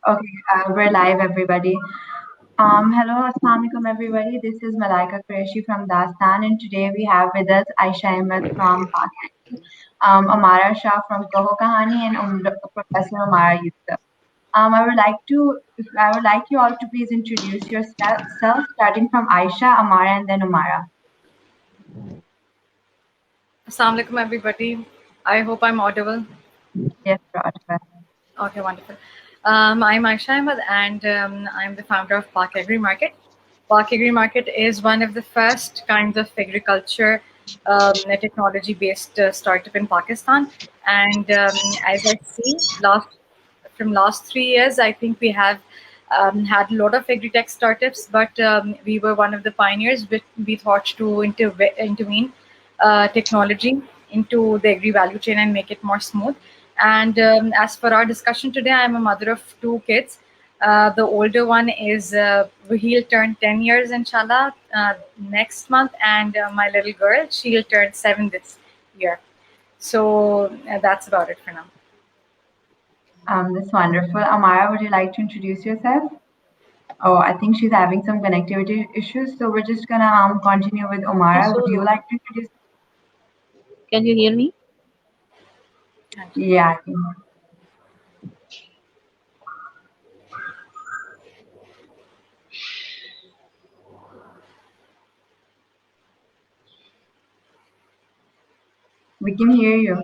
Okay, we're live, everybody. Hello, Assalamu alaikum, everybody. This is Malaika Qureshi from Dastan, and today we have with us Aisha Ahmed from Pakistan, Amara Shah from Kaho Kahani, and Professor Amara Yusuf. I would like you all to please introduce yourself, starting from Aisha, Amara, and then Amara. Assalamu alaikum, everybody. I hope I'm audible. Yes, Rajva. Okay, wonderful. I'm Aisha Ahmed, and I'm the founder of Park Agri Market. Park Agri Market is one of the first kinds of agriculture technology-based startup in Pakistan. And as I see, last 3 years, I think we have had a lot of agri-tech startups, but we were one of the pioneers. We thought to intervene technology into the agri value chain and make it more smooth. And as for our discussion today, I'm a mother of two kids. The older one is he'll turn 10 years inshallah next month, and my little girl, she'll turn 7 this year. So that's about it for now. That's wonderful. Amara, would you like to introduce yourself? Oh, I think she's having some connectivity issues, so we're just gonna continue with Omara. Would you So, like to introduce? can you hear me? Yeah, I can. We can hear you.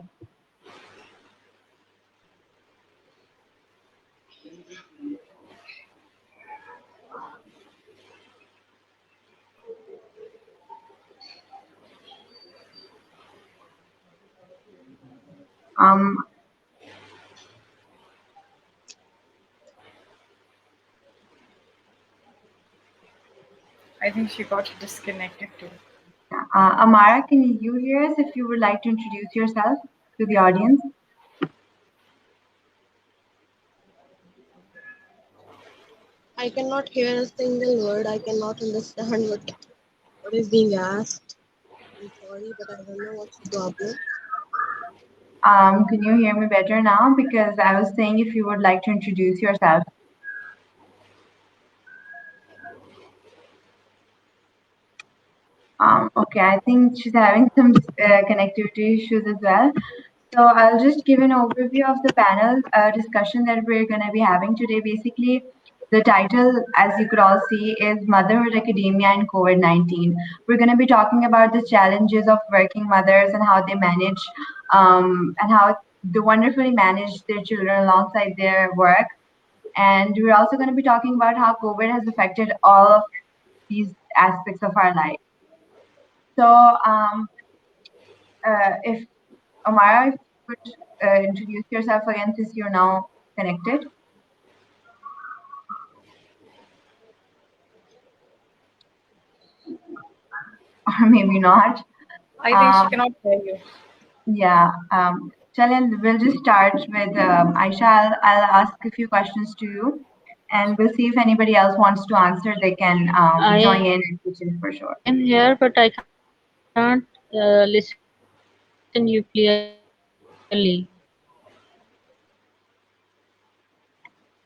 Um, I think she got disconnected too. Amara, can you hear us? If you would like to introduce yourself to the audience. I cannot hear a single word. I cannot understand what is being asked. I'm sorry, but I don't know what's the problem. Can you hear me better now? Because I was saying if you would like to introduce yourself. Okay, I think she's having some connectivity issues as well. So I'll just give an overview of the panel discussion that we're going to be having today. Basically, the title, as you could all see, is Motherhood, Academia, and COVID-19. We're going to be talking about the challenges of working mothers and how they manage and how they wonderfully manage their children alongside their work. And we're also going to be talking about how COVID has affected all of these aspects of our life. So, if Amara, if you could introduce yourself again since you're now connected, or maybe not. I think she cannot hear you. Yeah. Chalen, we'll just start with Aisha. I'll ask a few questions to you, and we'll see if anybody else wants to answer. They can join in and pitch in for sure. I am here, but I can't listen you clearly.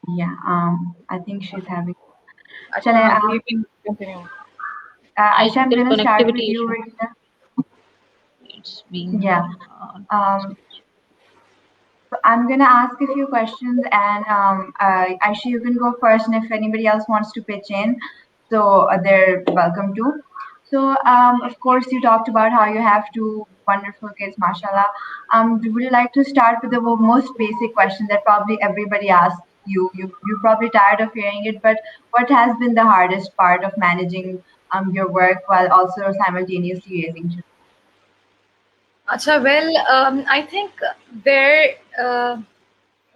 Yeah. I think she's having. Acha, Chalen, you can continue. I Aisha, think I'm there is gonna start with connectivity you. issue. Right. It's being Yeah. So I'm gonna ask a few questions, and Aisha, you can go first, and if anybody else wants to pitch in, so they're welcome to. So, of course, you talked about how you have two wonderful kids, mashallah. Would you like to start with the most basic question that probably everybody asks you? You're probably tired of hearing it, but what has been the hardest part of managing your work while also simultaneously raising children? Acha, well, I think there,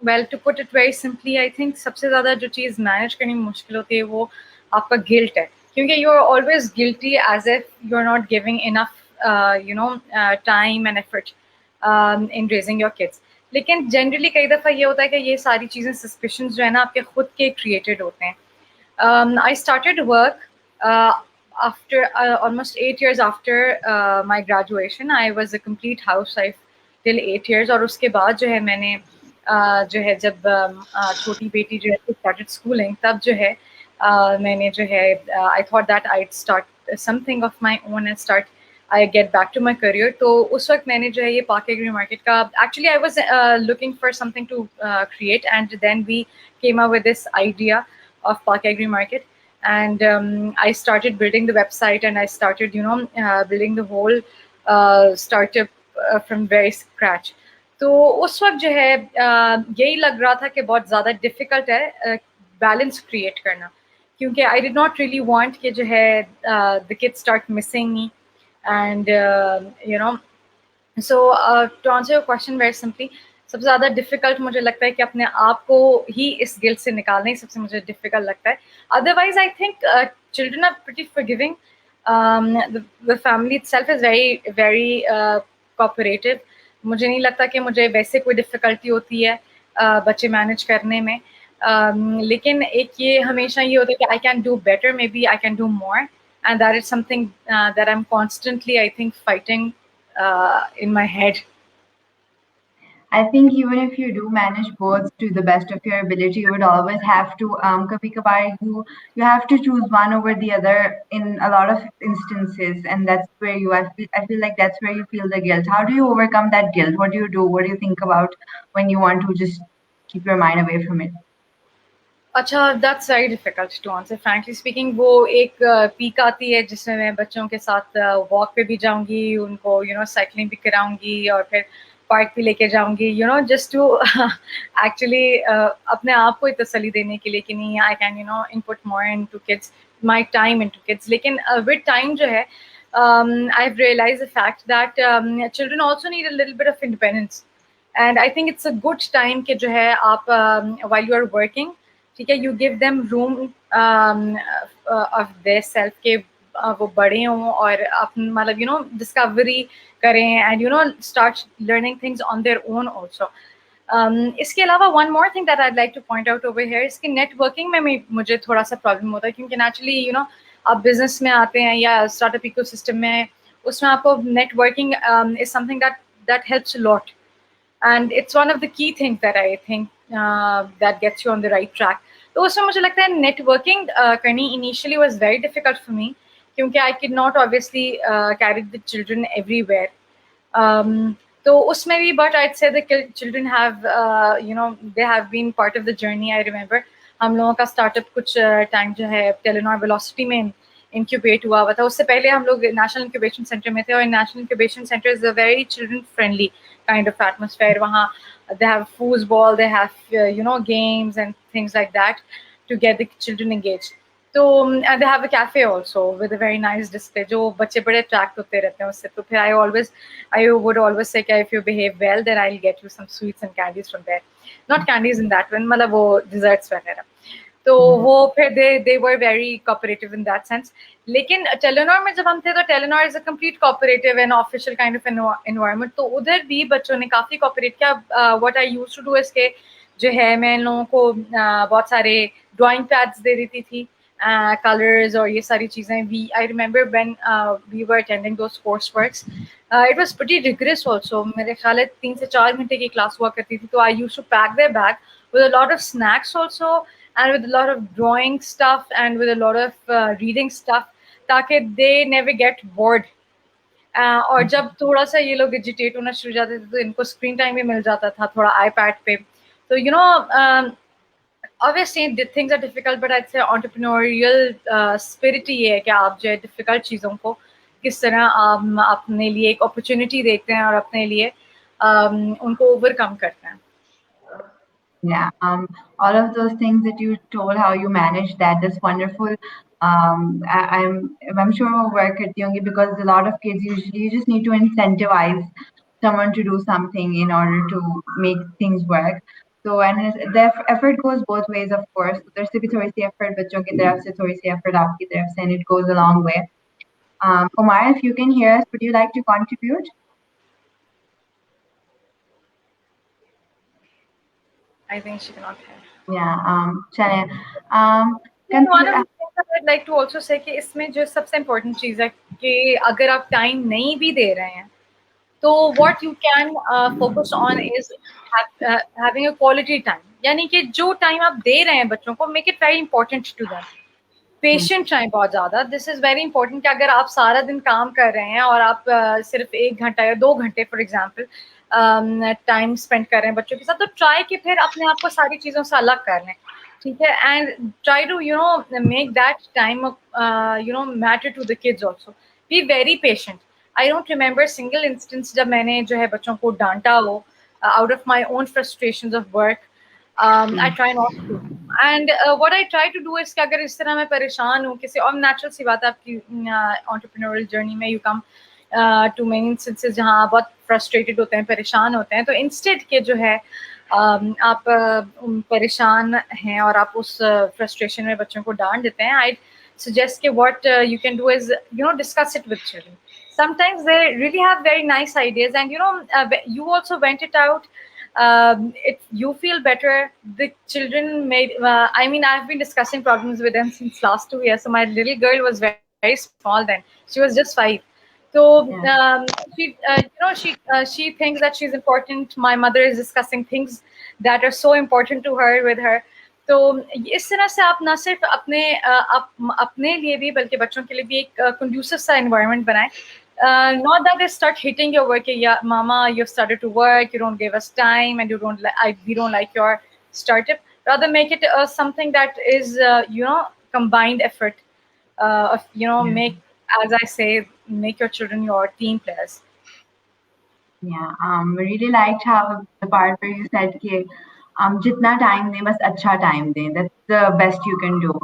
well, to put it very simply, I think सबसे ज़्यादा जो चीज़ manage करनी मुश्किल होती है वो आपका guilt है, क्योंकि you are always guilty as if you're not giving enough, time and effort in raising your kids. लेकिन जनरली कई दफ़ा ये होता है कि ये सारी चीज़ें सस्पिशंस जो है ना आपके खुद के क्रिएटेड होते हैं. I started work after almost 8 years after my graduation. I was a complete housewife till 8 years, और उसके बाद जो है मैंने जो है जब छोटी बेटी जो है स्टार्टेड स्कूलिंग, तब जो है मैंने जो है I thought that I start something of my own and start I get back to my career. तो उस वक्त मैंने जो है ये पाक एग्री मार्केट का, actually I was looking for something to create, and then we came up with this idea of Park Agri Market, and I started building the website, and I started building the whole startup from very scratch. तो उस वक्त जो है यही लग रहा था कि बहुत ज़्यादा डिफ़िकल्ट है बैलेंस क्रिएट करना, क्योंकि I did not really want कि जो है the kids start missing me, and so to answer your question very simply, सबसे ज़्यादा डिफ़िकल्ट मुझे लगता है कि अपने आप को ही इस गिल्ट से निकालना ही सबसे मुझे डिफ़िकल्ट लगता है. Otherwise I think children are pretty forgiving. The family itself is very very cooperative. मुझे नहीं लगता कि मुझे वैसे कोई डिफ़िकल्टी होती है बच्चे मैनेज करने में. लेकिन एक ये हमेशा ये होता है कि I can do better, maybe I can do more, and that is something that I am constantly I think fighting in my head. I think even if you do manage both to the best of your ability, you would always have to kabhi kabar you have to choose one over the other in a lot of instances, and that's where I feel like that's where you feel the guilt. How do you overcome that guilt? What do you do? What do you think about when you want to just keep your mind away from it? अच्छा, that's very difficult to answer frankly speaking. वो एक peak आती है जिसमें मैं बच्चों के साथ वॉक पे भी जाऊंगी, उनको साइकिलिंग भी कराऊंगी, और फिर पार्क भी लेके जाऊंगी, जस्ट टू एक्चुअली अपने आप को तसल्ली देने के लिए कि नहीं, I can input more into kids, my time into kids. लेकिन विद टाइम जो है I have realised the fact that children also need a little bit of independence, and I think it's a good time कि जो है आप while you are working, ठीक है, you give them room of their self के वो बड़े हों और अपन मतलब डिस्कवरी करें, and start learning things on their own also. इसके अलावा one more thing that I like two point out over here, इसकी नेटवर्किंग में मुझे थोड़ा सा प्रॉब्लम होता है, क्योंकि नेचुरली आप बिजनेस में आते हैं या स्टार्टअप इकोसिस्टम में, उसमें आपको networking is something that helps a lot, and it's one of the key things that I think that gets you on the right track. तो उसमें मुझे लगता है नेटवर्किंग करनी initially was very difficult for me, क्योंकि I could not obviously carry the children everywhere. तो उसमें भी, but I'd say the children have they have been part of the journey. I remember हम लोगों का स्टार्टअप कुछ time जो है टेलेनॉर वेलोसिटी में इंक्यूबेट हुआ था. उससे पहले हम लोग नेशनल इंक्यूबेशन सेंटर में थे, और national incubation centre is a very children friendly kind of atmosphere. वहाँ they have foosball, they have games and things like that to get the children engaged. तो and they have a cafe also with a very nice display, जो बच्चे बड़े attract होते रहते हैं उससे. तो फिर I would always say कि if you behave well, then I'll get you some sweets and candies from there. Not candies in that one, मतलब वो desserts वगैरह. तो वो फिर they were very cooperative in that sense. लेकिन Telenor में जब हम थे तो Telenor is a complete cooperative and official kind of environment, तो उधर भी बच्चों ने काफ़ी कोऑपरेट किया. What I used to do is के जो है मैं इन लोगों को बहुत सारे ड्राइंग पैड्स दे देती थी, कलर्स और ये सारी चीज़ें. I remember when we were attending those course works, it was pretty rigorous also. मेरे ख्याल है 3 से 4 घंटे की क्लास हुआ करती थी. तो I used to pack their bag with a lot of snacks also, and with a lot of drawing stuff and with a lot of reading stuff, ताकि they never get bored. और जब थोड़ा सा ये लोग एजिटेट होना शुरू हो जाते थे तो इनको स्क्रीन टाइम भी मिल जाता था थोड़ा आईपैड पे. तो obviously things are difficult, but I'd say entrepreneurial spirit ही है कि आप जो है डिफिकल्ट चीज़ों को किस तरह अपने लिए एक अपॉर्चुनिटी देखते हैं और अपने लिए उनको ओवरकम करते हैं. Yeah, all of those things that you told, how you managed that, is wonderful. I'm sure वो work करती होंगी, because a lot of kids usually you just need to incentivize someone to do something in order to make things work. So and the effort goes both ways, of course. उधर से भी थोड़ी सी effort बच्चों की तरफ से, थोड़ी सी effort आपकी तरफ से, and it goes a long way. Omar, if you can hear us, would you like to contribute? I think she cannot hear. Yeah, चलें. One of the things that I'd like to also say कि इसमें जो सबसे important चीज़ है कि अगर आप time नहीं भी दे रहे हैं तो what you can focus on is having a quality time, यानी कि जो टाइम आप दे रहे हैं बच्चों को, make it very important to them. Patient रहें बहुत ज़्यादा, दिस इज़ वेरी इंपॉर्टेंट कि अगर आप सारा दिन काम कर रहे हैं और आप सिर्फ 1 घंटा या 2 घंटे फॉर एग्जांपल टाइम स्पेंड कर रहे हैं बच्चों के साथ, तो ट्राई कि फिर अपने आप को सारी चीज़ों से अलग कर लें, ठीक है, and try to make that time matter to the kids also, be very patient. I don't remember single instance जब मैंने जो है बच्चों को डांटा हो out of my own frustration of work. I try not to. And what I try to do is कि अगर इस तरह मैं परेशान हूँ किसी और, नेचुरल सी बात है आपकी entrepreneurial journey में, you come to many instances जहाँ आप बहुत frustrated होते हैं, परेशान होते हैं, तो instead के जो है आप परेशान हैं और आप उस frustration में बच्चों को डांट देते हैं, I suggest कि what you can do is discuss it with children. Sometimes they really have very nice ideas, and you also vent it out. If you feel better, the children made I mean, I've been discussing problems with them since last 2 years. So my little girl was very, very small then, she was just 5. So she thinks that she's important. My mother is discussing things that are so important to her with her. तो इस तरह से आप ना सिर्फ अपने लिए भी बल्कि बच्चों के लिए भी एक conducive सा environment बनाएं. Not that they start hitting your work. Yeah, mama, you've started to work, you don't give us time, and we don't like your startup. Rather make it something that is combined effort of make, as I say, make your children your team players. Yeah, really liked how the part where you said कि जितना time दें बस अच्छा time दें. That's the best you can do.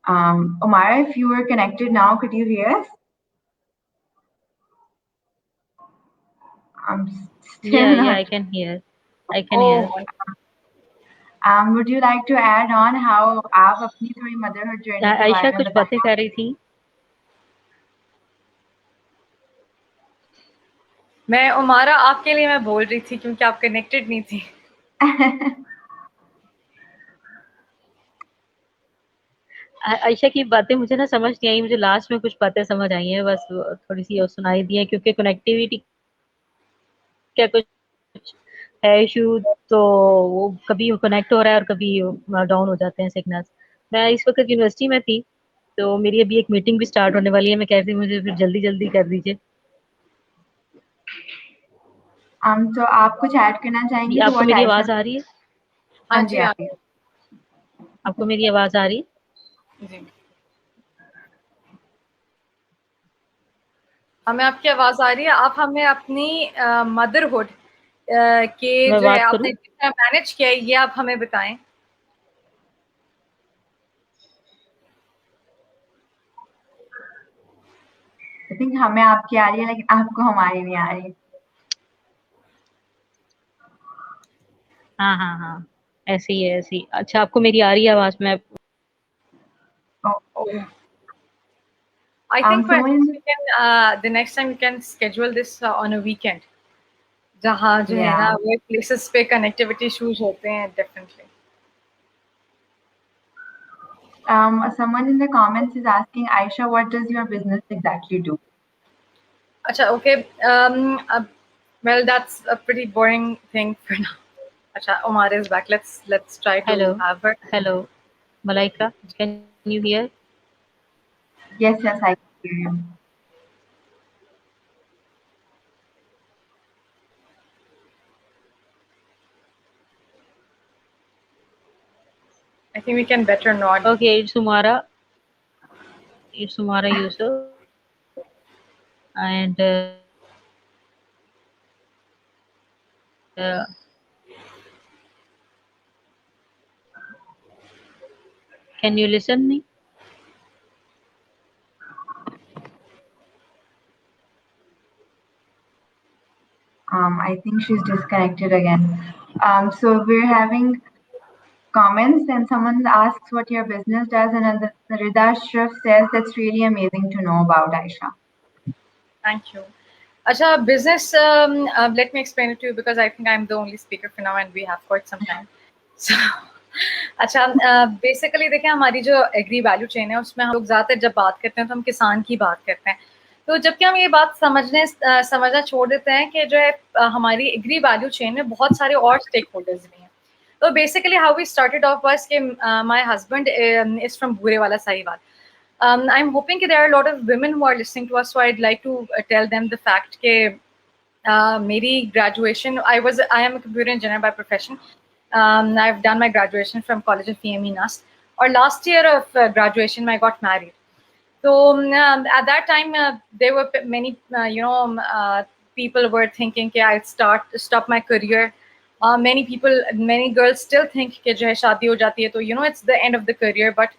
Umara, if you were connected now, could you hear us? Yeah, I can hear. Would you like to add on how आप अपनी थोड़ी motherhood journey के आयशा बारे में कुछ बातें कर रही थी. मैं उमारा आपके लिए मैं बोल रही थी क्योंकि आप कनेक्टेड नहीं थी. आयशा की बातें मुझे ना समझ नहीं आई, मुझे लास्ट में कुछ बातें समझ आई हैं, बस थोड़ी सी और सुनाई दी है क्योंकि कनेक्टिविटी क्या कुछ है इशू, तो वो कभी कनेक्ट हो रहा है और कभी डाउन हो जाते हैं सिग्नल्स. मैं इस वक्त यूनिवर्सिटी में थी, तो मेरी अभी एक मीटिंग भी स्टार्ट होने वाली है. मैं कह रही थी मुझे फिर जल्दी जल्दी कर दीजिए. तो आप कुछ ऐड करना चाहेंगे? आपको मेरी आवाज आ रही है? हाँ जी, आ रही है. आपको मेरी आवाज आ रही है? जी, हमें आपकी आवाज आ रही है. आप हमें अपनी मदरहुड के जो है आपने कितना मैनेज किया है ये आप हमें बताएं. I think हमें आपकी आ रही है लेकिन आपको हमारी नहीं आ रही. हाँ, ऐसे ही है, ऐसे ही. अच्छा, आपको मेरी आ रही है आवाज? में I think we can, the next time we can schedule this on a weekend. जहाँ जो है ना work places पे connectivity issues होते हैं definitely. Someone in the comments is asking, Aisha, what does your business exactly do? अच्छा, okay. Well, that's a pretty boring thing for now. अच्छा, Umar is back. Let's try to have her. Hello, Malaika, can you hear? Yes, I can hear you. I think we can better nod. Okay, it's Umara Yusuf, and can you listen me? I think she's disconnected again. So we're having comments and someone asks what your business does, and Rida Shraf says that's really amazing to know about, Aisha. Thank you. Acha, business, let me explain it to you because I think I'm the only speaker for now and we have quite some time. So, अच्छा, basically देखिए हमारी जो agree value chain है उसमें हम लोग ज़्यादातर जब बात करते हैं तो हम किसान की बात करते हैं. तो जबकि हम ये बात समझना छोड़ देते हैं कि जो है हमारी एग्री वैल्यू चेन में बहुत सारे और स्टेक होल्डर्स भी हैं. तो basically how we started off was कि my husband is from Burewala Sahiwal. I'm hoping that there are a lot of women who are listening to us, so I'd like to tell them the fact that मेरी graduation, I am a computer engineer by profession. I've done my graduation from College of EME NAST. Or last year of graduation, I got married. So at that time, there were many, people were thinking that I'd stop my career. Many girls still think that जो है शादी हो जाती है तो it's the end of the career, but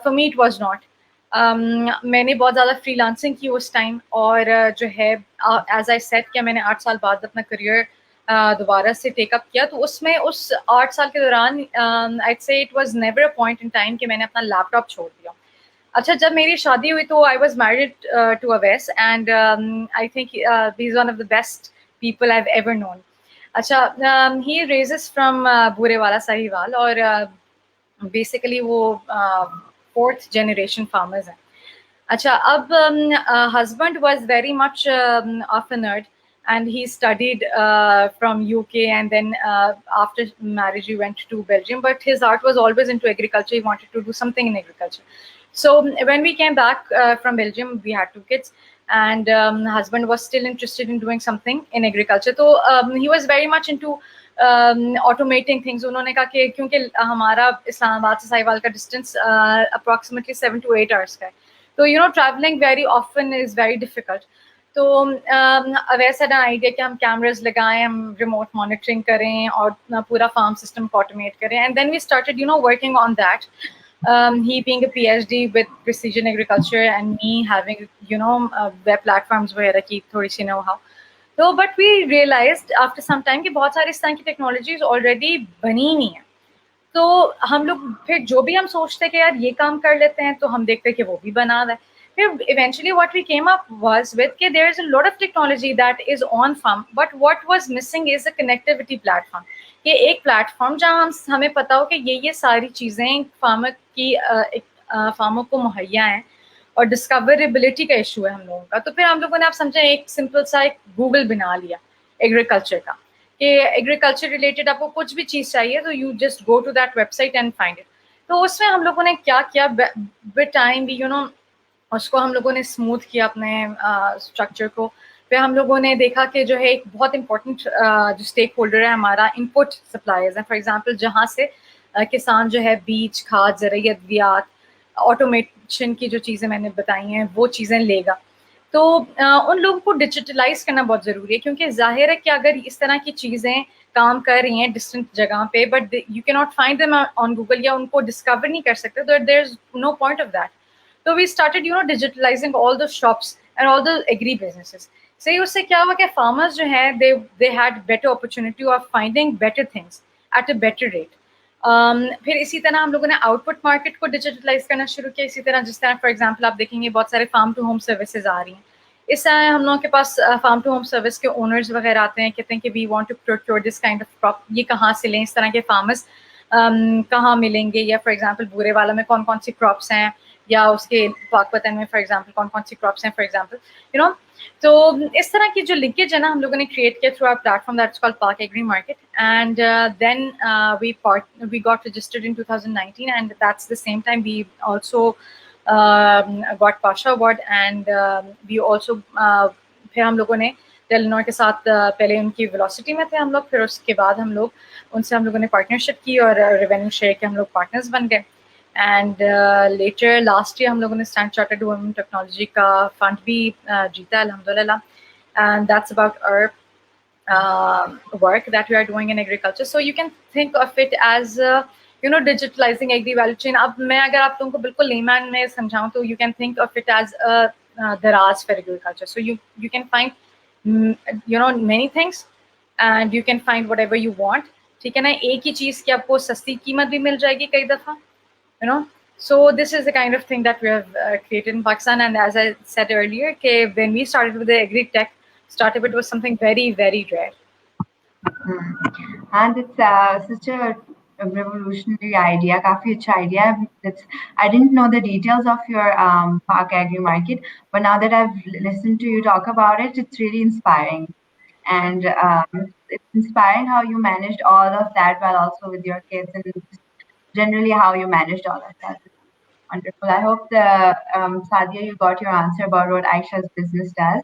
for me it was not. मैंने बहुत ज़्यादा फ्रीलांसिंग की उस टाइम और जो है एज आई सेट किया मैंने 8 साल बाद अपना करियर दोबारा से टेकअप किया. तो उसमें उस 8 साल के दौरान I'd say it was never a point in time कि मैंने अपना लैपटॉप छोड़ दिया. अच्छा, जब मेरी शादी हुई तो I was married to Awais and I think he is one of the best people I have ever known. अच्छा, he raises from Burewala Sahiwal और बेसिकली वो 4th जनरेशन फार्मर्स हैं. अच्छा, अब husband was very much of a nerd and he studied from UK and then after marriage he went to Belgium, but his heart was always into agriculture. He wanted to do something in agriculture. So when we came back from Belgium, we had 2 kids and husband was still interested in doing something in agriculture. So he was very much into automating things. उन्होंने कहा कि क्योंकि हमारा इस्लामाबाद से साहिवाल का distance approximately 7 to 8 hours का है, तो traveling very often is very difficult. तो वैसा एन आइडिया कि हम कैमराज लगाएं, हम रिमोट मॉनिटरिंग करें और पूरा फार्म सिस्टम को ऑटोमेट करें. And then we started working on that. He being a PhD with precision agriculture and me having web platforms वगैरह की थोड़ी सी know how. तो but we realized after some time कि बहुत सारी इस तरह की टेक्नोलॉजीज ऑलरेडी बनी हुई हैं. तो हम लोग फिर जो भी हम सोचते हैं कि यार ये काम कर लेते हैं, तो हम देखते हैं कि वो भी बना रहा है. फिर eventually what we came up was with कि there is a lot of technology that is on farm, but what was missing is a connectivity platform. कि एक प्लेटफॉर्म जहाँ हमें पता हो कि ये सारी चीज़ें फार्मर को मुहैया हैं और डिस्कवरेबिलिटी का इशू है हम लोगों का. तो फिर हम लोगों ने आप समझे एक सिंपल सा एक गूगल बना लिया एग्रीकल्चर का कि एग्रीकल्चर रिलेटेड आपको कुछ भी चीज़ चाहिए तो you just go to that website and find it. तो उसमें हम लोगों ने क्या किया, विद टाइम भी उसको हम लोगों ने स्मूथ किया अपने स्ट्रक्चर को. फिर हम लोगों ने देखा कि जो है एक बहुत इंपॉर्टेंट जो स्टेक होल्डर है हमारा इनपुट सप्लायर्स हैं. फॉर एग्जांपल जहाँ से किसान जो है बीज, खाद, ज़राई अद्वियात, ऑटोमेशन की जो चीज़ें मैंने बताई हैं वो चीज़ें लेगा. तो उन लोगों को डिजिटलाइज करना बहुत ज़रूरी है क्योंकि जाहिर है कि अगर इस तरह की चीज़ें काम कर रही हैं डिस्टेंट जगह पे but you can not find them on Google या उनको डिस्कवर नहीं कर सकते, तो there is no point of that. So we started, digitalizing all the shops and all the agri businesses. सही उससे क्या हुआ कि farmers जो हैं they had better opportunity of finding better things at a better rate. फिर इसी तरह हम लोगों ने आउटपुट मार्केट को डिजिटलाइज करना शुरू किया. इसी तरह जिस तरह फॉर एग्जांपल आप देखेंगे बहुत सारे फार्म टू होम सर्विसेज आ रही हैं. इस तरह हम लोगों के पास फार्म टू होम सर्विस के ओनर्स वगैरह आते हैं, कहते हैं कि we want to procure this kind of crop, ये कहाँ से लें, इस तरह के फार्मर्स कहाँ मिलेंगे, या फॉर एग्जांपल बूरेवाला में कौन कौन सी क्रॉप्स हैं, या उसके पाकपतन में फॉर एग्जांपल कौन कौन सी क्रॉप्स हैं फॉर एग्जांपल तो इस तरह की जो लिंकेज है ना हम लोगों ने क्रिएट किया through our platform that's called Park agree Market. And then we got registered in 2019 and that's the same time we also got Pasha Award and we also फिर हम लोगों ने टेलीनॉर के साथ पहले उनकी वेलोसिटी में थे हम लोग, फिर उसके बाद हम लोगों ने पार्टनरशिप की और रेवेन्यू शेयर के हम लोग पार्टनर्स बन गए. एंड लेटर लास्ट ईयर हम लोगों ने स्टैंड चार्टर्ड वुमेन टेक्नोलॉजी का फंड भी जीता अल्हम्दुलिल्लाह. And that's about our work that we are doing in agriculture. So you can think of it as digitalising agri value chain. अब मैं अगर आप लोगों को बिल्कुल लेमैन में समझाऊँ तो you can think of it as दराज for agriculture. So you can find many things and you can find whatever you want. ठीक है ना, एक ही चीज़ की आपको सस्ती कीमत भी मिल जाएगी कई दफ़ा. So this is the kind of thing that we have created in Pakistan. And as I said earlier, when we started with the agri-tech startup, it was something very, very rare. And it's such a revolutionary idea, काफी अच्छा idea. I didn't know the details of your Park Agri Market, but now that I've listened to you talk about it, it's really inspiring. And it's inspiring how you managed all of that while also with your kids, and generally how you managed all of that. Wonderful. I hope the Sadia, you got your answer about what Aisha's business does.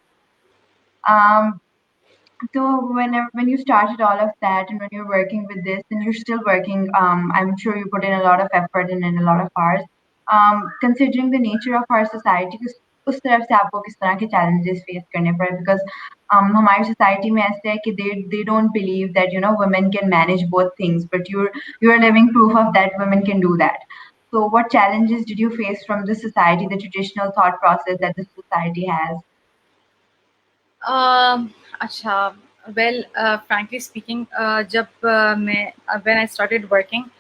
So when you started all of that and when you're working with this and you're still working, I'm sure you put in a lot of effort and in a lot of hours. Considering the nature of our society, उस तरफ से आपको किस तरह के challenges face करने पड़े? Because हमारी society में ऐसे है कि they don't believe that women can manage both things, but you're living proof of that women can do that. So what challenges did you face from the society, the traditional thought process that the society has? अच्छा, well, frankly speaking, जब मैं when I started working,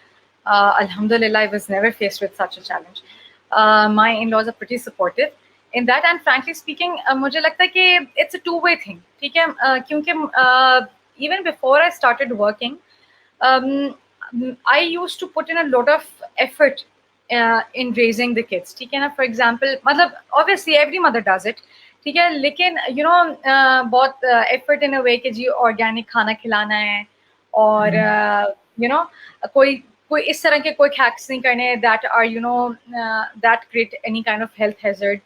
alhamdulillah, I was never faced with such a challenge. My in-laws are pretty supportive in that, and frankly speaking, मुझे लगता है कि it's a two-way thing, ठीक है? क्योंकि even before I started working, um, I used to put in a lot of effort in raising the kids, ठीक है ना? For example, मतलब obviously every mother does it, ठीक है, लेकिन बहुत एफर्ट इन अ वे कि जी ऑर्गेनिक खाना खिलाना है और कोई कोई इस तरह के कोई हैक्स नहीं करने that are that create any kind of health hazard.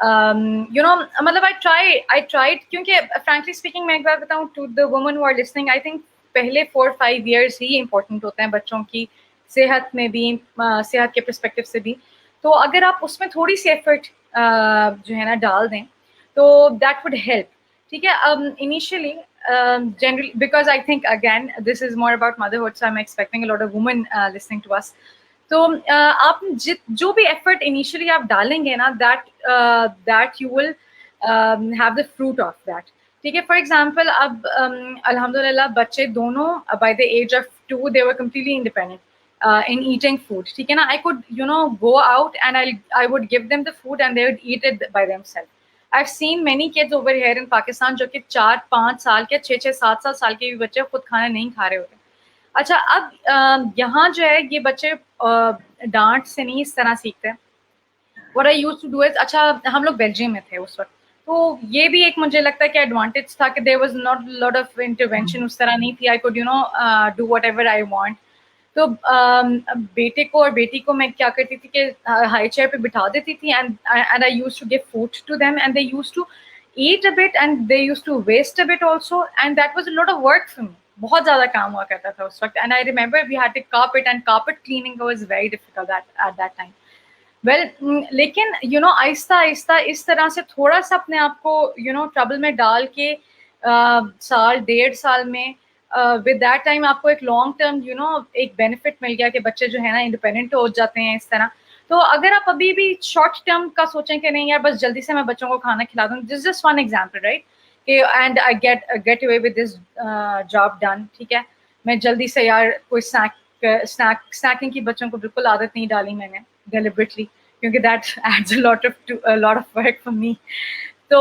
मतलब आई ट्राइड क्योंकि फ्रैंकली स्पीकिंग मैं एक बार बताऊं to the woman who are listening, I think पहले 4-5 years ही इम्पोर्टेंट होते हैं बच्चों की सेहत में भी, सेहत के परस्पेक्टिव से भी. तो अगर आप उसमें थोड़ी सी एफर्ट जो है ना डाल दें तो that would help, ठीक है? Initially, generally, because I think again this is more about motherhood, so I'm expecting a lot of women listening to us. तो आप जो भी effort initially आप डालेंगे ना, that you will have the fruit of that, ठीक है? For example, अब अल्हम्दुलिल्लाह बच्चे दोनों by the age of 2 they were completely independent in eating food, ठीक है ना? I could go out and I would give them the food and they would eat it by themselves. I've seen many kids over here in Pakistan जो कि 4-5 साल के 6-6, 7-7 साल के भी बच्चे खुद खाना नहीं खा रहे होते. अच्छा, अब यहाँ जो है ये बच्चे डांट से नहीं इस तरह सीखते हैं. What I used to do is, अच्छा हम लोग बेल्जियम में थे उस वक्त, तो ये भी एक मुझे लगता है कि एडवांटेज था कि there was not a lot of intervention उस तरह नहीं थी. I could do whatever I want. तो बेटे को और बेटी को मैं क्या करती थी कि हाई चेयर पे बिठा देती थी and I used to give food to them and they used to eat a bit and they used to waste a bit also and that was a lot of work for me. बहुत ज़्यादा काम हुआ करता था उस वक्त and I remember we had to carpet and carpet cleaning was very difficult at that time. Well लेकिन आहिस्ता आहिस्ता इस तरह से थोड़ा सा अपने आप को ट्रबल में डाल के साल 1.5 साल में विद दैट टाइम आपको एक लॉन्ग टर्म एक बेनिफिट मिल गया कि बच्चे जो है ना इंडिपेंडेंट हो जाते हैं इस तरह. तो अगर आप अभी भी शॉर्ट टर्म का सोचें कि नहीं यार बस जल्दी से मैं बच्चों को खाना खिला दूँ, this just one example right कि and I get away with this job done, ठीक है? मैं जल्दी से यार कोई स्नैकिंग की बच्चों को बिल्कुल आदत नहीं डाली मैंने deliberately क्योंकि that adds a lot of work for me. तो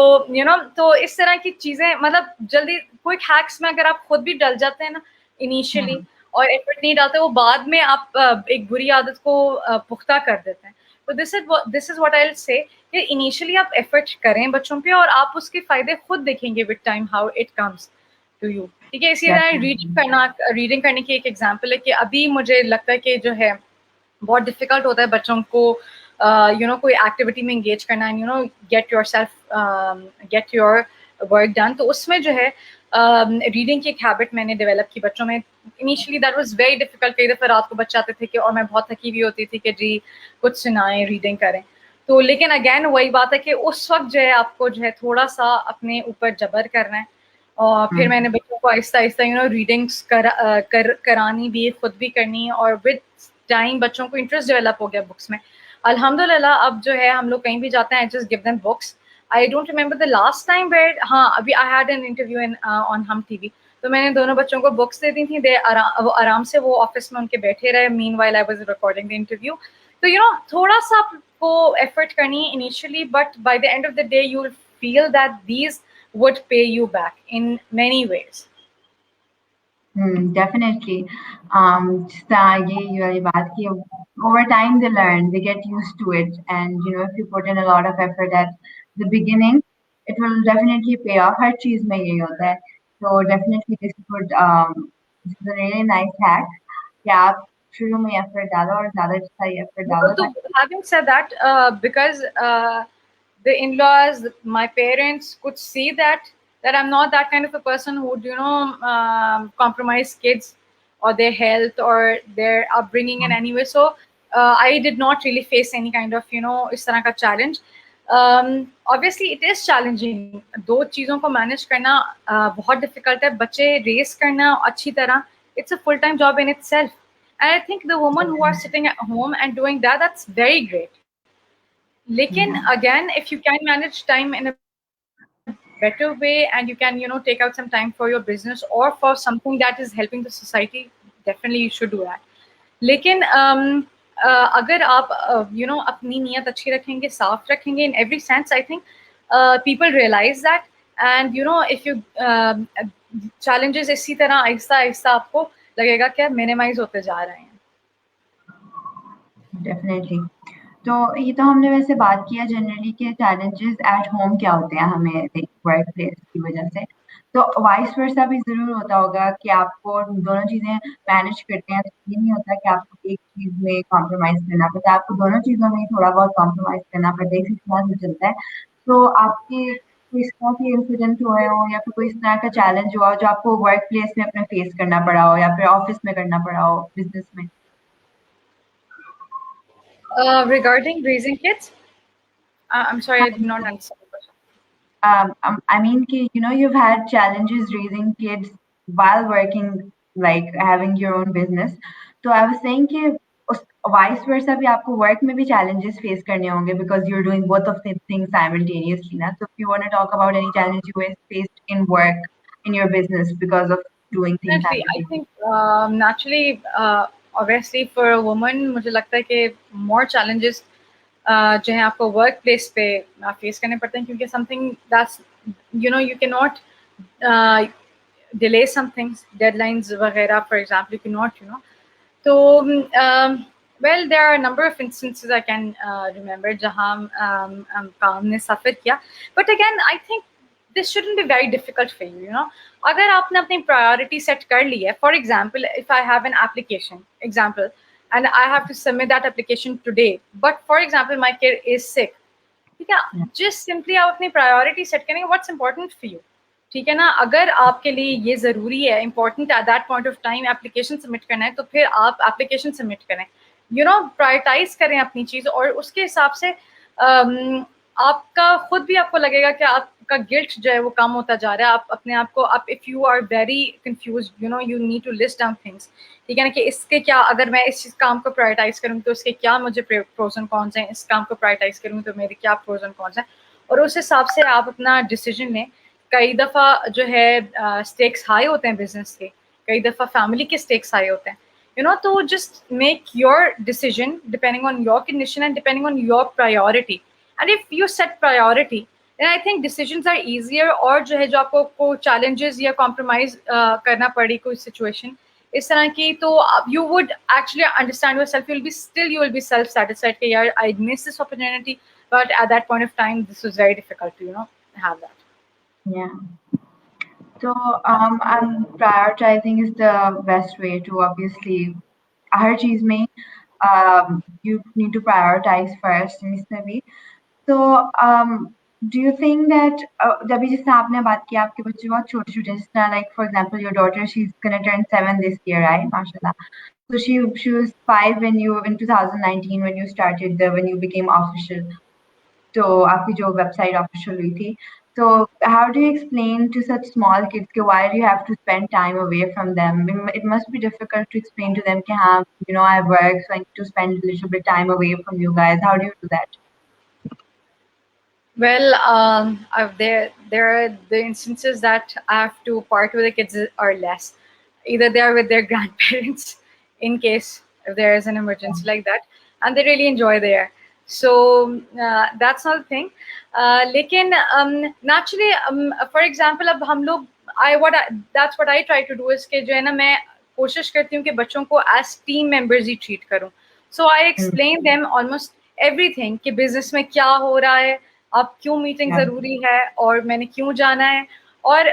तो इस तरह की चीजें मतलब जल्दी क्विक हैक्स में अगर आप खुद भी डल जाते हैं ना इनिशियली और एफर्ट नहीं डालते, वो बाद में आप एक बुरी आदत को पुख्ता कर देते हैं. तो this is what I will say कि इनिशियली आप एफर्ट करें बच्चों पे और आप उसके फायदे खुद देखेंगे with time how it comes to you, ठीक है? इसी तरह रीडिंग करने की एक एग्जाम्पल है कि अभी मुझे लगता है कि जो है बहुत डिफिकल्ट होता है बच्चों को कोई एक्टिविटी में एंगेज करना and get your work done. तो उसमें जो है रीडिंग की एक हैबिट मैंने डेवलप की बच्चों में. Initially that was very difficult. कई दफ़ा रात को बच्चे आते थे कि और मैं बहुत थकी हुई होती थी कि जी कुछ सुनाएं, रीडिंग करें. तो लेकिन अगेन वही बात है कि उस वक्त जो है आपको जो है थोड़ा सा अपने ऊपर जबर करना है. और फिर मैंने बच्चों को आहिस्ता आहिस्ता रीडिंग्स करानी भी, खुद भी करनी, और विद टाइम बच्चों को इंटरेस्ट डेवलप हो गया बुक्स में. अल्हम्दुलिल्लाह अब जो है हम लोग कहीं भी जाते हैं, I just give them books. I don't remember the last time where, हाँ अभी I had an interview in on Hum TV, तो मैंने दोनों बच्चों को बुक्स दे दी थी. वो आराम से वो ऑफिस में उनके बैठे रहे. Meanwhile I was recording the interview. तो थोड़ा सा आपको एफर्ट करनी है initially, but by the end of the day you will feel that these would pay you back in many ways. Definitely. Just ये वाली बात कि over time they learn, they get used to it, and if you put in a lot of effort at the beginning, it will definitely pay off. हर चीज में यही होता है. So definitely this is a really nice hack कि आप शुरू में effort डालो और ज़्यादा अच्छा effort डालो. So having said that, because the in-laws, my parents could see that I'm not that kind of a person who would compromise kids or their health or their upbringing in any way. So I did not really face any kind of इस तरह का challenge. Obviously it is challenging. दो चीज़ों को manage करना बहुत difficult है. बच्चे raise करना अच्छी तरह, it's a full-time job in itself. And I think the women who are sitting at home and doing that, that's very great. Lekin again, if you can manage time in a better way and you can, take out some time for your business or for something that is helping the society, definitely you should do that. लेकिन अगर आप अपनी नीयत अच्छी रखेंगे, साफ रखेंगे in every sense, I think people realize that, and if you challenges इसी तरह आहिस्ता आहिस्ता आपको लगेगा कि minimize होते जा रहे हैं. Definitely. तो ये तो हमने वैसे बात किया जनरली कि चैलेंजेस एट होम क्या होते हैं हमें वर्क प्लेस की वजह से. तो वाइस वर्सा भी ज़रूर होता होगा कि आपको दोनों चीज़ें मैनेज करते हैं, तो ये नहीं होता कि आपको एक चीज़ में कॉम्प्रोमाइज़ करना पड़ता है, आपको दोनों चीज़ों में थोड़ा बहुत कॉम्प्रोमाइज़ करना पड़ता है, इसी तरह से चलता है. तो आपके कोई इस तरह के इंसिडेंट हुए हो या फिर कोई इस तरह का चैलेंज हुआ हो जो आपको वर्क प्लेस में अपने फेस करना पड़ा हो या फिर ऑफिस में करना पड़ा हो, बिजनेस में? Regarding raising kids, I'm sorry, I did not understand the question. I mean, you've had challenges raising kids while working, like having your own business. So I was saying कि vice versa भी आपको work में भी challenges face करने होंगे because you're doing both of the things simultaneously ना. So if you want to talk about any challenge you faced in work, in your business because of doing things Definitely, I simultaneously. think naturally, obviously for a woman, मुझे लगता है कि more challenges जो है आपको work place पे face करने पड़ते हैं क्योंकि something that's you cannot delay some things, deadlines वगैरह, for example, you cannot तो well, there are a number of instances I can remember जहाँ काम ने सफ़र किया, but again I think this shouldn't be very difficult for you. अगर आपने अपनी priority set कर ली है, for example, if I have an application example and I have to submit that application today, but for example my kid is sick, ठीक है, just simply आप अपनी priority set करेंगे what's important for you, ठीक है ना. अगर आपके लिए ये ज़रूरी है, important at that point of time application submit करना है, तो फिर आप application submit करें, prioritize करें अपनी चीज़, और उसके हिसाब से आपका खुद भी आपको लगेगा कि आपका गिल्ट जो है वो कम होता जा रहा है. आप अपने आप को if you are very confuse, you need to list down things, ठीक है ना, कि इसके क्या, अगर मैं इस काम को प्रायोरिटाइज करूँ तो इसके क्या मुझे प्रोज एंड कॉन्स हैं, इस काम को प्रायोरिटाइज करूँ तो मेरे क्या प्रोज एंड कॉन्स हैं, और उस हिसाब से आप अपना डिसीजन लें. कई दफ़ा जो है स्टेक्स हाई होते हैं बिजनेस के, कई दफ़ा फैमिली के स्टेक्स हाई होते हैं, तो just make your decision depending on your condition and depending on your priority. And if you set priority, then I think decisions are easier. और जो है जो आपको को challenges या compromise करना पड़ी कोई situation इस तरह की, तो you would actually understand yourself. You will be self-satisfied कि यार I missed this opportunity, but at that point of time this was very difficult to have that. Yeah. So prioritizing is the best way to obviously हर चीज में you need to prioritize first in इसमें भी. So do you think that जब भी जिससे आपने बात की आपके बच्चे बहुत छोटे छोटे, जिस तरह like for example your daughter, she's gonna turn 7 this year, right? Mashallah. So she was 5 when you in 2019 when you started when you became official. तो आपकी जो website official हुई थी. So how do you explain to such small kids कि why do you have to spend time away from them? It must be difficult to explain to them कि हाँ, I work, so I need to spend a little bit time away from you guys. How do you do that? Well, there are the instances that I have to part with the kids are less. Either they are with their grandparents in case if there is an emergency like that, and they really enjoy there. So that's not the thing. लेकिन naturally, for example, अब हम लोग that's what I try to do is कि जो है ना मैं कोशिश करती हूँ कि बच्चों को as team members ही treat करूँ. So I explain them almost everything कि business में क्या हो रहा है, अब क्यों मीटिंग ज़रूरी है और मैंने क्यों जाना है. और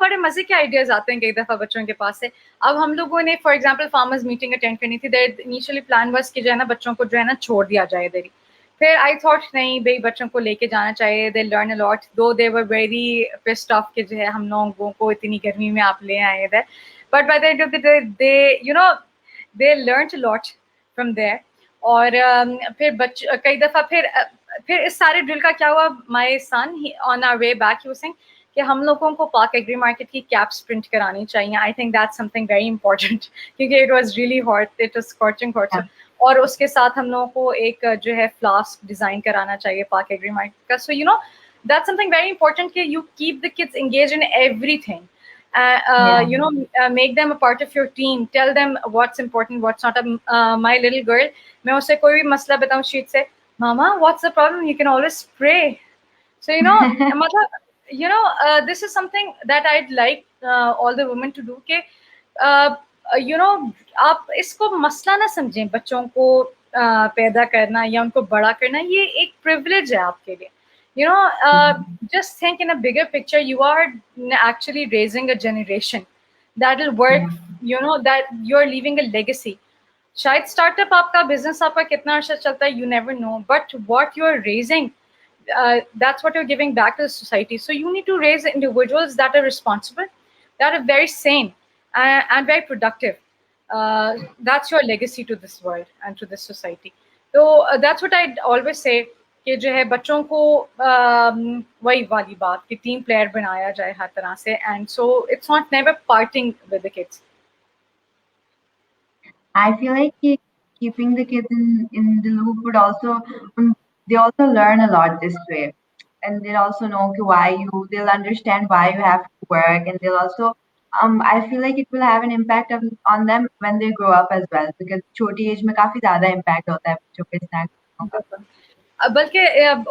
बड़े मजे के आइडियाज आते हैं कई दफ़ा बच्चों के पास से. अब हम लोगों ने for example farmers meeting attend करनी थी. देयर इनिशियली प्लान वाज कि जो है ना बच्चों को जो है ना छोड़ दिया जाए इधर ही. फिर आई थॉट नहीं भाई बच्चों को लेके जाना चाहिए. दे लर्न अ लॉट दो दे वर वेरी पिस्ड ऑफ कि जो है हम लोगों को इतनी गर्मी में आप ले आए इधर. But by the end of the day they learn a lot from there. और फिर कई दफ़ा फिर इस सारे ड्रिल का क्या हुआ. My son on our way back he was saying कि हम लोगों को पार्क एग्री मार्केट की कैप्स प्रिंट करानी चाहिए. I think that's something very important क्योंकि it was really hot, it was scorching hot. और उसके साथ हम लोगों को एक जो है फ्लास्क डिजाइन कराना चाहिए पार्क एग्री मार्केट का. So that's something very important कि you keep the kids engage in everything. Make them a part of your team. Tell them what's important, what's not. My little girl, मैं उसे कोई भी मसला बताऊँ sheet से, Mama, what's the problem? You can always pray. So मतलब this is something that I'd like all the women to do. कि आप इसको मसला ना समझें. बच्चों को पैदा करना या उनको बड़ा करना ये एक प्रिविलेज है आपके लिए. Just think in a bigger picture, you are actually raising a generation that will work, that you're leaving a legacy. शायद स्टार्टअप आपका बिजनेस आपका कितना अर्सा चलता है, you never know, but what you're raising, that's what you're giving back to the society. So you need to raise individuals that are responsible, that are very sane and very productive. That's your legacy to this world and to this society. So that's what I'd always say कि जो है बच्चों को वही वाली बात कि team player बनाया जाए हर तरह से. And so it's not never parting with the kids. I feel like keeping the kids in the loop would also, they also learn a lot this way. And they'll also know they'll understand why you have to work. And they'll also, I feel like it will have an impact on them when they grow up as well. Because छोटी age में काफी ज़्यादा impact होता है बच्चों पे snack का. बल्कि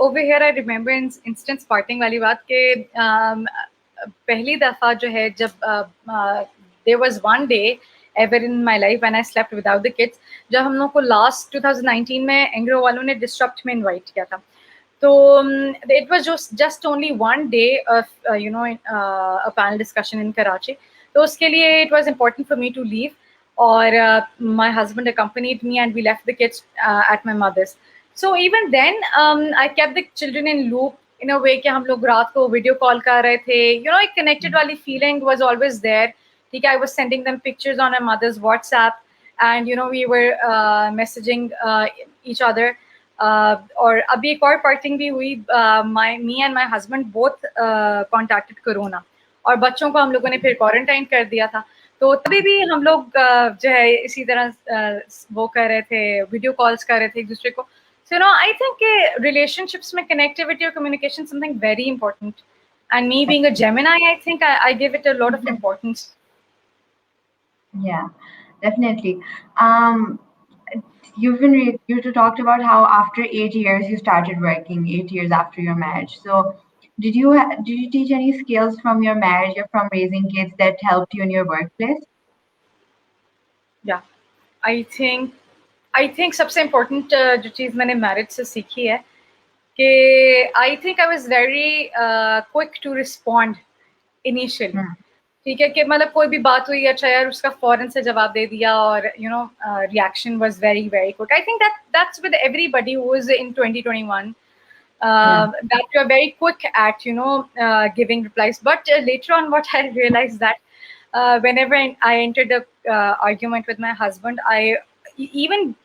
over here I remember instance parting वाली बात के पहली दफ़ा जो है जब there was one day ever in my life when I slept without the kids. जब हम लोग को लास्ट 2019 में एंग्रो वालों ने डिस्टर्ब्ड में इनवाइट किया था. तो it was just only one day of a panel discussion in Karachi. तो उसके लिए it was important for me to leave. और my husband accompanied me and we left the kids at my mother's. So even then, I kept the children in loop in a way कि हम लोग रात को video call कर रहे थे. एक connected वाली feeling was always there. ठीक है, I was sending them pictures on my mother's WhatsApp and we were messaging each other. और अभी एक और पार्टिंग भी हुई. me and my husband both contacted corona और बच्चों को हम लोगों ने फिर क्वारंटाइन कर दिया था. तो तभी भी हम लोग जो है इसी तरह वो कर रहे थे, वीडियो कॉल्स कर रहे थे एक दूसरे को. So I think relationships में connectivity or communication something very important. And me being a Gemini, I think I give it a lot of importance. Yeah, definitely. You talked about how after 8 years you started working, 8 years after your marriage. So did you teach any skills from your marriage or from raising kids that helped you in your workplace? Yeah, I think सबसे important जो चीज़ मैंने marriage से सीखी है कि I think I was very quick to respond initially. ठीक है कि मतलब कोई भी बात हुई, अच्छा यार उसका फौरन से जवाब दे दिया और reaction was very very quick. I think that's with everybody who is in 2021. That you are very quick at giving replies. But later on what I realized that whenever I entered the argument with my husband, even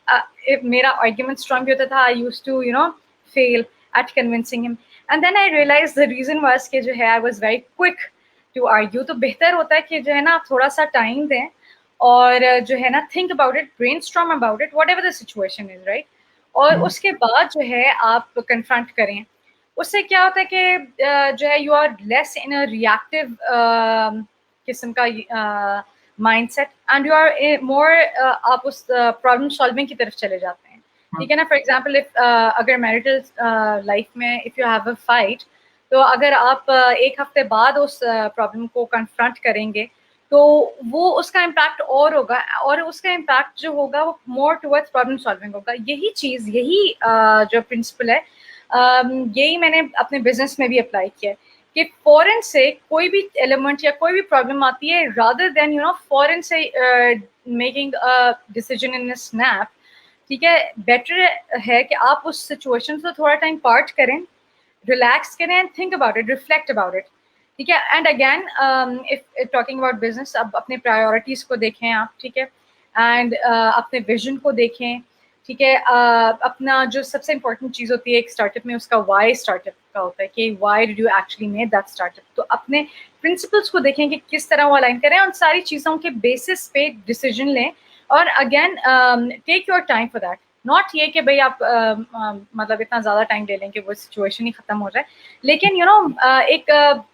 if मेरा argument strong भी होता था, I used to fail at convincing him. And then I realized the reason was कि जो है I was very quick to argue. तो बेहतर होता है कि जो है ना आप थोड़ा सा टाइम दें और जो है ना think about it, brainstorm about it, whatever the situation is, right? और उसके बाद जो है आप confront करें. उससे क्या होता है कि जो है you are less in a reactive किस्म का mindset and you are more आप उस problem solving की तरफ चले जाते हैं. ठीक है ना? For example, if अगर marital life में if you have a fight, तो अगर आप एक हफ्ते बाद उस प्रॉब्लम को कन्फ्रंट करेंगे तो वो उसका इम्पैक्ट और होगा, और उसका इम्पैक्ट जो होगा वो मोर टुवर्ड्स प्रॉब्लम सॉल्विंग होगा। यही चीज़, यही जो प्रिंसिपल है, यही मैंने अपने बिजनेस में भी अप्लाई किया है कि फॉरेन से कोई भी एलिमेंट या कोई भी प्रॉब्लम आती है, रादर देन फॉरेन से making a decision in a snap, ठीक है, बेटर है कि आप उस सिचुएशन से थोड़ा टाइम पार्ट करें, रिलैक्स करें and think about it, reflect about it, ठीक है। And again if talking about business, अब अपने प्रायोरिटीज़ को देखें आप, ठीक है, एंड अपने विजन को देखें, ठीक है। अपना जो सबसे इंपॉर्टेंट चीज़ होती है एक स्टार्टअप में, उसका वाई स्टार्टअप का होता है कि why did you actually made that startup. तो अपने प्रिंसिपल्स को देखें कि किस तरह वो अलाइन करें, और सारी चीज़ों के बेसिस पे डिसीजन लें। और again take your time for that, not ये कि भाई आप मतलब इतना ज़्यादा टाइम ले लें कि वो सिचुएशन ही ख़त्म हो जाए, लेकिन एक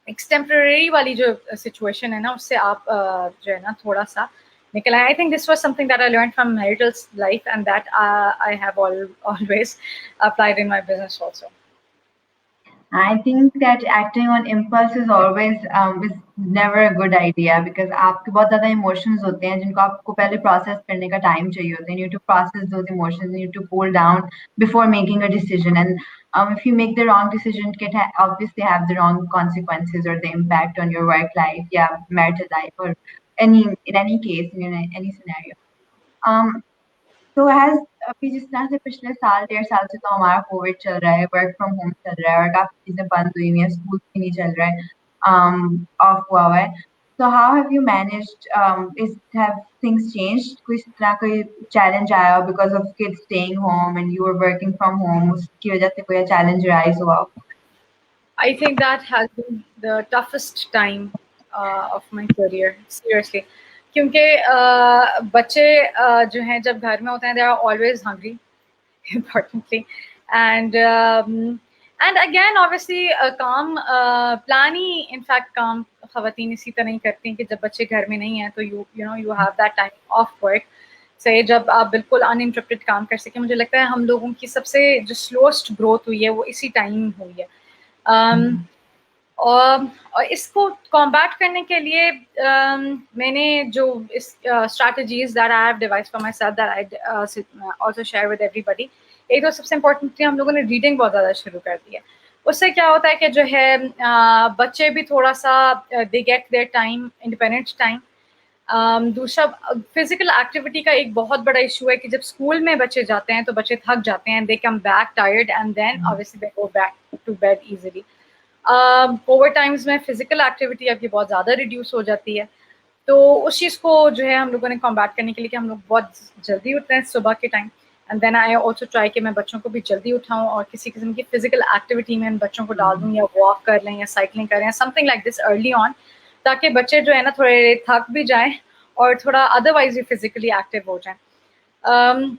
एक्सटेम्पररी वाली जो सिचुएशन है ना, उससे आप जो है ना थोड़ा सा निकल आए। I think this was something that I learn from maritals life and that I have always applied in my business also. I think that acting on impulse is never a good idea because आपके बहुत ज़्यादा emotions होते हैं जिनको आपको पहले process करने का time चाहिए होता है. You need to process those emotions. You need to cool down before making a decision. And if you make the wrong decision, it can obviously have the wrong consequences or the impact on your work life, yeah, marital life, or in any case, in any scenario. Um, तो has अभी जिस तरह से पिछले साल, डेढ़ साल से तो हमारा कोविड चल रहा है, वर्क फ्रॉम होम चल रहा है और काफ़ी चीज़ें बंद हुई हुई हैं, स्कूल भी नहीं चल रहा है, ऑफ हुआ है। तो how have you managed, is have things changed? कोई इस तरह कोई चैलेंज आया हो because of kids staying home and you are working from home, उसकी वजह से कोई चैलेंज राइज़ हुआ हो? I think that has been the toughest time of my career, seriously. क्योंकि बच्चे जो हैं जब घर में होते हैं, they are always hungry, importantly, and again obviously काम प्लान ही इनफैक्ट काम ख़वातीन इसी तरह ही करती हैं कि जब बच्चे घर में नहीं हैं तो you have that time off work से जब आप बिल्कुल अनइंटरप्टेड काम कर सकें। मुझे लगता है हम लोगों की सबसे जो स्लोएस्ट ग्रोथ हुई है वो इसी टाइम हुई है। और इसको कॉम्बैट करने के लिए मैंने जो इस strategies that I have devised for my self that I also share with everybody, एक तो सबसे इम्पोर्टेंट थी हम लोगों ने रीडिंग बहुत ज़्यादा शुरू कर दी है। उससे क्या होता है कि जो है बच्चे भी थोड़ा सा they get their time, independent time. दूसरा फिजिकल एक्टिविटी का एक बहुत बड़ा इशू है कि जब स्कूल में बच्चे जाते हैं तो बच्चे थक जाते हैं, they come back tired and then obviously they go back to bed easily. Over times में फिजिकल एक्टिविटी आपकी बहुत ज़्यादा रिड्यूस हो जाती है। तो उस चीज़ को जो है हम लोगों ने कॉम्बैट करने के लिए कि हम लोग बहुत जल्दी उठते हैं सुबह के time, and then I also try कि मैं बच्चों को भी जल्दी उठाऊँ और किसी किस्म की फिजिकल एक्टिविटी में बच्चों को डाल दूँ, या वॉक कर लें या साइकिलिंग करें, something like this early on, ताकि बच्चे जो है ना थोड़े थक भी जाएँ और थोड़ा अदरवाइज भी फिजिकली एक्टिव हो जाएँ।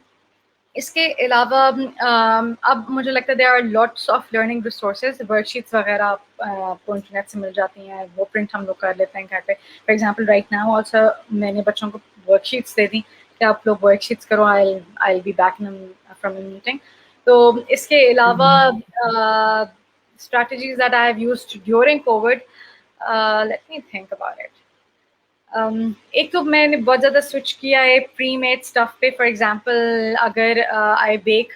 इसके अलावा अब मुझे लगता है there are lots of learning resources, worksheets वगैरह आपको इंटरनेट से मिल जाती हैं, वो प्रिंट हम लोग कर लेते हैं घर पे। For example right now also मैंने बच्चों को वर्कशीट्स दे दी कि आप लोग वर्कशीट्स करो, I be back from a meeting. तो इसके अलावा strategies that I have used during COVID, let me think about it. एक तो मैंने बहुत ज़्यादा स्विच किया है प्री मेड स्टफ़ पे। फॉर एग्जांपल अगर आई बेक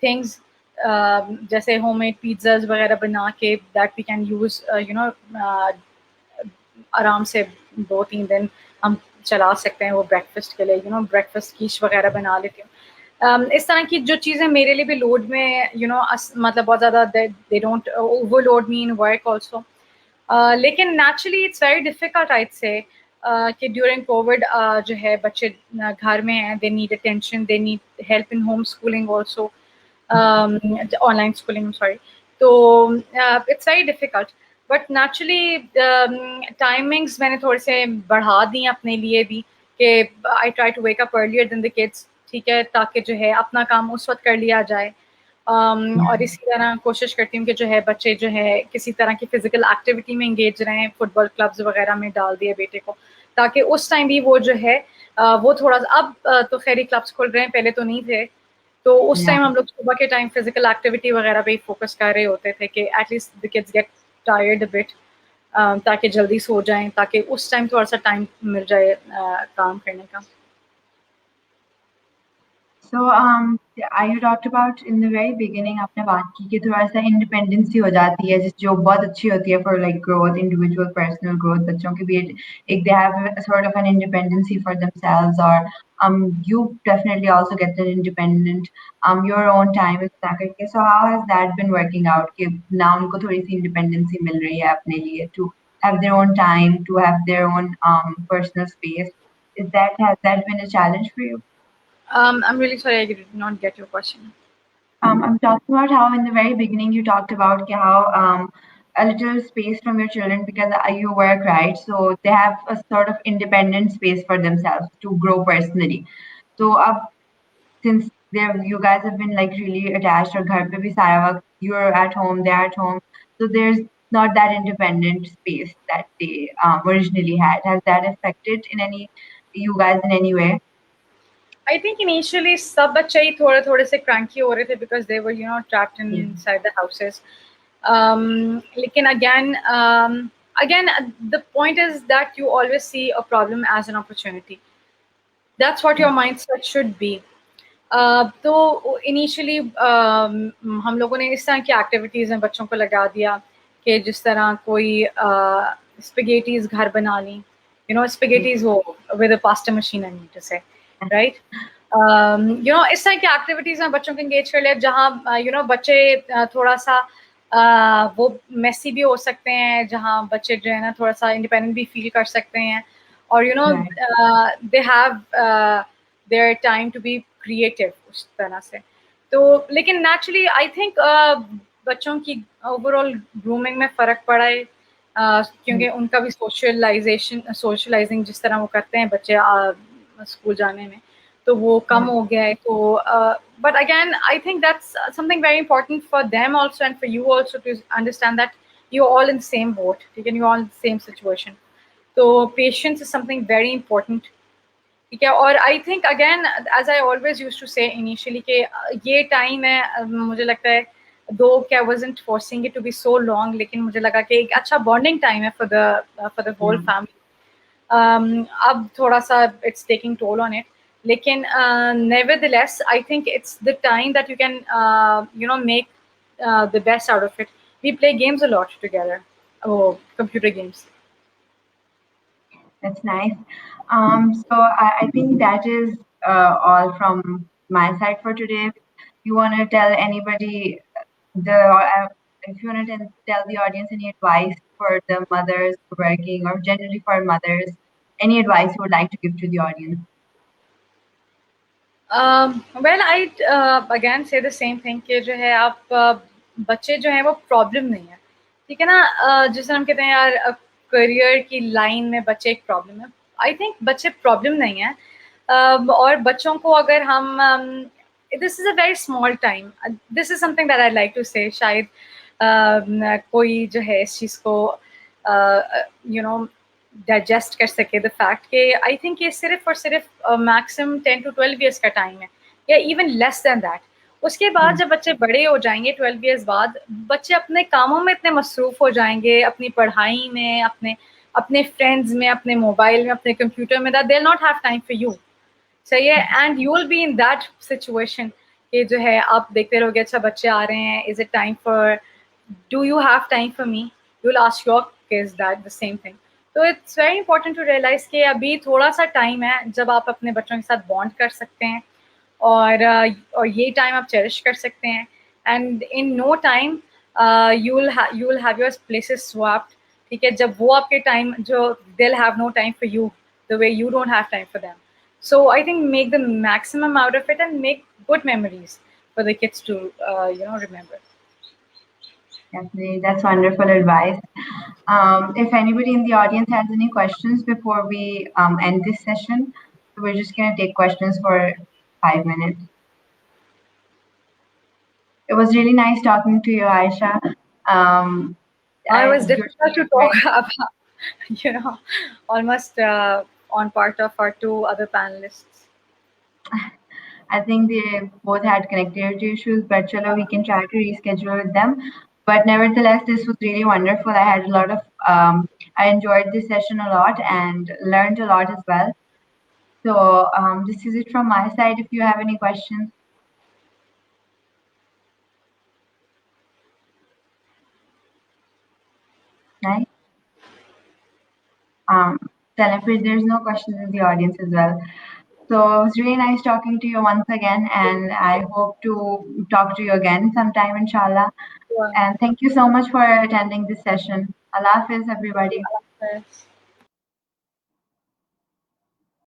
थिंग्स जैसे होममेड पिज़्ज़ाज़ वगैरह बना के दैट वी कैन यूज़ आराम से 2-3 दिन हम चला सकते हैं वो ब्रेकफास्ट के लिए, ब्रेकफास्ट कीश वगैरह बना लेती हूँ। इस तरह की जो चीज़ें मेरे लिए भी लोड में मतलब बहुत ज़्यादा they don't overload me in work also. लेकिन naturally it's very difficult I say कि ड्यूरिंग कोविड जो है बच्चे घर में हैं, they need attention, they need help in home schooling also, online schooling sorry. तो it's very difficult, but naturally timings मैंने थोड़े से बढ़ा दी अपने लिए भी कि I try to wake up earlier than the kids, ठीक है, ताकि जो है अपना काम उस वक्त कर लिया जाए। और इसी तरह कोशिश करती हूँ कि जो है बच्चे जो है किसी तरह की फिजिकल एक्टिविटी में इंगेज रहें, फुटबॉल क्लब्स वगैरह में डाल दिए बेटे को, ताकि उस टाइम भी वो जो है वो थोड़ा सा अब तो खैरी क्लब्स खुल रहे हैं, पहले तो नहीं थे, तो उस Yeah. टाइम हम लोग सुबह के टाइम फिजिकल एक्टिविटी वगैरह पे फोकस कर रहे होते थे कि at least the kids get tired a bit, ताकि जल्दी सो जाएं, ताकि उस टाइम थोड़ा सा टाइम मिल जाए काम करने का. So, you talked about in the very beginning आपने बात की कि थोड़ा सा इंडिपेंडेंसी हो जाती है जो बहुत अच्छी होती है for like growth, individual personal growth. बच्चों के भी एक they have a sort of an independency for themselves, or you definitely also get an independent your own time इतना करके. So how has that been working out कि now उनको थोड़ी सी independency मिल रही है अपने लिए to have their own time, to have their own personal space. Has that been a challenge for you? I'm really sorry, I did not get your question. I'm talking about how in the very beginning you talked about how a little space from your children because you work, right? So they have a sort of independent space for themselves to grow personally. So since you guys have been like really attached or ghar pe bhi sara waqt, you're at home, they're at home. So there's not that independent space that they originally had. Has that affected you guys in any way? I think initially सब बच्चे ही थोड़े से cranky हो रहे थे because they were trapped inside the houses. लेकिन again the point is that you always see a problem as an opportunity. That's what your mindset should be. तो initially हम लोगों ने इस तरह की एक्टिविटीज़ में बच्चों को लगा दिया कि जिस तरह कोई स्पेगेटीज घर बना ली, स्पेगेटीज वो with a pasta machine, I mean to say, right. इस तरह की एक्टिविटीज़ में बच्चों को इंगेज कर लिया जहाँ बच्चे थोड़ा सा वो मेसी भी हो सकते हैं, जहाँ बच्चे जो है ना थोड़ा सा इंडिपेंडेंट भी फील कर सकते हैं, और they have their time to be creative उस तरह से. तो लेकिन नेचुरली आई थिंक बच्चों की ओवरऑल ग्रूमिंग में फ़र्क पड़ा है, क्योंकि उनका भी सोशलाइजिंग जिस तरह वो करते हैं बच्चे स्कूल जाने में, तो वो कम हो गया है. तो but again I think that's something very important for them also and for you also to understand that you all in same boat, ठीक है, you all in same situation. तो patience is something very important, ठीक है. और I think again as I always use to say initially कि ये time है, मुझे लगता है दो क्या wasn't forcing it to be so long, लेकिन मुझे लगा कि एक अच्छा बॉन्डिंग टाइम है फॉर द होल फैमिली. अब थोड़ा सा it's taking toll on it, लेकिन nevertheless I think it's the time that you can make the best out of it. We play games a lot together, computer games. That's nice. So I think that is all from my side for today. If you want to tell anybody if you want to tell the audience any advice for the mothers working or generally for mothers, any advice you would like to give to the audience? Well, I again say the same thing कि जो है आप बच्चे जो हैं वो problem नहीं है, ठीक है ना. जिसे हम कहते हैं यार करियर की लाइन में बच्चे एक प्रॉब्लम है. आई थिंक बच्चे प्रॉब्लम नहीं है, और बच्चों को अगर हम this is a very small time, this is something that I like to say. शायद कोई जो है इस चीज़ को डाइजेस्ट कर सके, द फैक्ट कि आई थिंक ये सिर्फ और सिर्फ मैक्सिमम 10 to 12 ईयर्स का टाइम है, या इवन लेस दैन दैट. उसके बाद जब बच्चे बड़े हो जाएंगे 12 ईयर्स बाद, बच्चे अपने कामों में इतने मसरूफ़ हो जाएंगे, अपनी पढ़ाई में, अपने फ्रेंड्स में, अपने मोबाइल में, अपने कंप्यूटर में, that they will not have time for you. सही है. And you will be in that situation कि जो है आप देखते रहोगे अच्छा बच्चे आ रहे हैं, is it time for, do you have time for me, you will ask your kids that the same thing. तो it's very important to realise कि अभी थोड़ा सा टाइम है जब आप अपने बच्चों के साथ बॉन्ड कर सकते हैं, और ये टाइम आप चेरिश कर सकते हैं. And in no time you will have your places swapped, ठीक है, जब वो आपके टाइम जो they will have no time for you the way you don't have time for them. So I think make the maximum out of it and make good memories for the kids to remember. Definitely, that's wonderful advice. If anybody in the audience has any questions before we end this session, we're just going to take questions for 5 minutes. It was really nice talking to you, Aisha. I was difficult to talk about, almost on part of our two other panelists. I think they both had connectivity issues, but chalo, we can try to reschedule with them. But nevertheless, this was really wonderful. I had a lot of, I enjoyed this session a lot and learned a lot as well. So this is it from my side. If you have any questions. Right? Tell if there's no questions in the audience as well. So it was really nice talking to you once again, and I hope to talk to you again sometime, inshallah. Yeah. And thank you so much for attending this session. Allah Hafiz, everybody. Yes.